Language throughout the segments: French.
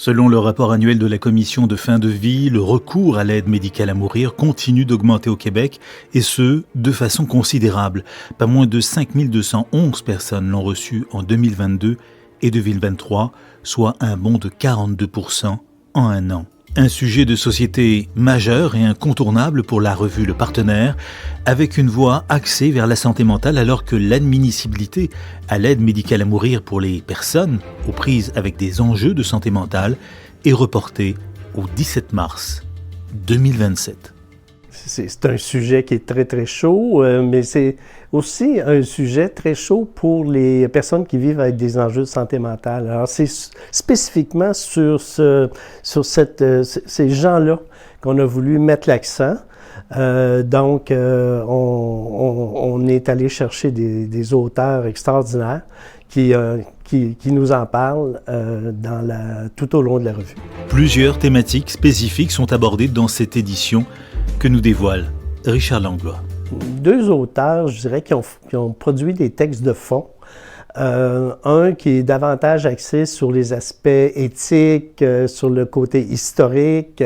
Selon le rapport annuel de la Commission de fin de vie, le recours à l'aide médicale à mourir continue d'augmenter au Québec, et ce, de façon considérable. Pas moins de 5 211 personnes l'ont reçu en 2022 et 2023, soit un bond de 42% en un an. Un sujet de société majeur et incontournable pour la revue Le Partenaire, avec une voie axée vers la santé mentale, alors que l'admissibilité à l'aide médicale à mourir pour les personnes aux prises avec des enjeux de santé mentale est reportée au 17 mars 2027. C'est un sujet qui est très, très chaud, mais c'est aussi un sujet très chaud pour les personnes qui vivent avec des enjeux de santé mentale. Alors, c'est spécifiquement sur ces gens-là qu'on a voulu mettre l'accent. Donc, on est allé chercher des auteurs extraordinaires qui nous en parlent tout au long de la revue. Plusieurs thématiques spécifiques sont abordées dans cette édition que nous dévoile Richard Langlois. Deux auteurs, je dirais, qui ont produit des textes de fond. Un qui est davantage axé sur les aspects éthiques, sur le côté historique,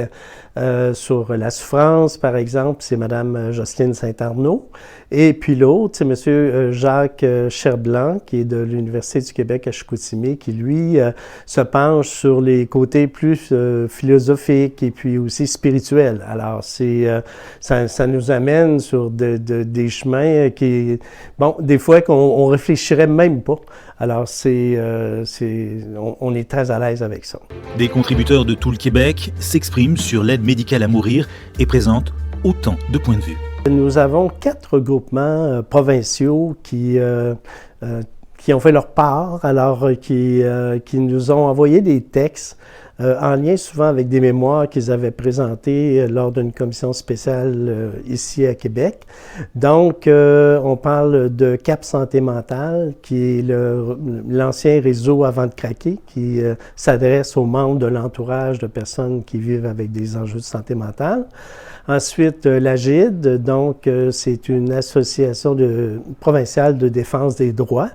sur la souffrance, par exemple, c'est Mme Jocelyne Saint-Arnaud. Et puis l'autre, c'est M. Jacques Cherblanc, qui est de l'Université du Québec à Chicoutimi, qui, lui, se penche sur les côtés plus philosophiques et puis aussi spirituels. Alors, ça nous amène sur des chemins qui, bon, des fois qu'on réfléchirait même pas. Alors, on est très à l'aise avec ça. Des contributeurs de tout le Québec s'expriment sur l'aide médicale à mourir et présentent autant de points de vue. Nous avons 4 groupements provinciaux qui ont fait leur part, alors qui nous ont envoyé des textes en lien souvent avec des mémoires qu'ils avaient présentés lors d'une commission spéciale ici à Québec. Donc, on parle de CAP Santé mentale, qui est l'ancien réseau Avant de craquer, qui s'adresse aux membres de l'entourage de personnes qui vivent avec des enjeux de santé mentale. Ensuite, l'AGID, donc c'est une association provinciale de défense des droits.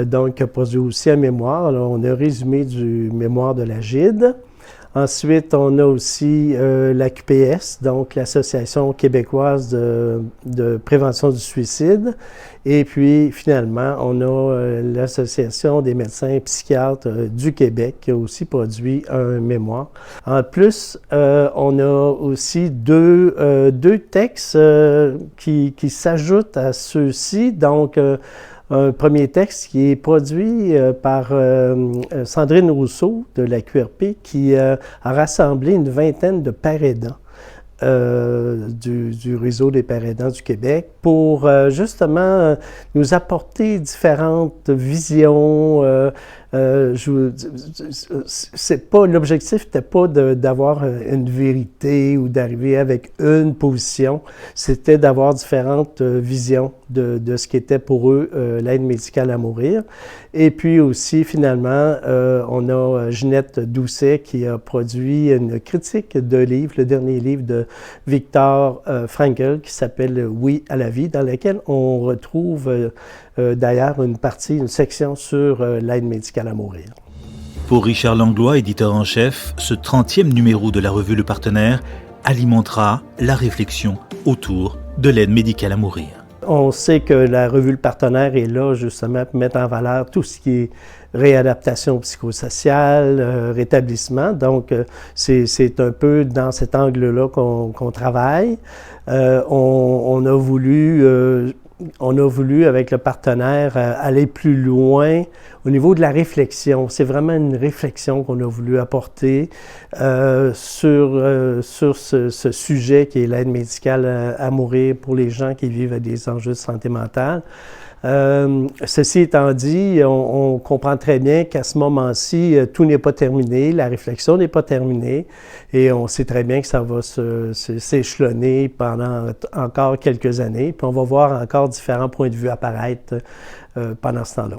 Donc, qui a produit aussi un mémoire. Alors, on a résumé du mémoire de l'AGID. Ensuite, on a aussi l'AQPS, donc l'Association québécoise de prévention du suicide. Et puis, finalement, on a l'Association des médecins psychiatres du Québec qui a aussi produit un mémoire. En plus, on a aussi deux textes qui s'ajoutent à ceux-ci. Donc, un premier texte qui est produit par Sandrine Rousseau de la QRP qui a rassemblé une vingtaine de pères aidants du réseau des pères aidants du Québec pour justement nous apporter différentes visions. L'objectif n'était pas d'avoir une vérité ou d'arriver avec une position, c'était d'avoir différentes visions de ce qu'était pour eux l'aide médicale à mourir. Et puis aussi, finalement, on a Ginette Doucet qui a produit une critique de livre, le dernier livre de Viktor Frankl qui s'appelle « Oui à la vie », dans lequel on retrouve d'ailleurs une section sur l'aide médicale à mourir. Pour Richard Langlois, éditeur en chef, ce 30e numéro de la revue Le Partenaire alimentera la réflexion autour de l'aide médicale à mourir. On sait que la revue Le Partenaire est là justement pour mettre en valeur tout ce qui est réadaptation psychosociale, rétablissement. Donc, c'est un peu dans cet angle-là qu'on travaille. On a voulu, avec le partenaire, aller plus loin au niveau de la réflexion. C'est vraiment une réflexion qu'on a voulu apporter sur ce sujet qui est l'aide médicale à mourir pour les gens qui vivent avec des enjeux de santé mentale. Ceci étant dit, on comprend très bien qu'à ce moment-ci, tout n'est pas terminé, la réflexion n'est pas terminée et on sait très bien que ça va s'échelonner pendant encore quelques années. Puis on va voir encore différents points de vue apparaître pendant ce temps-là.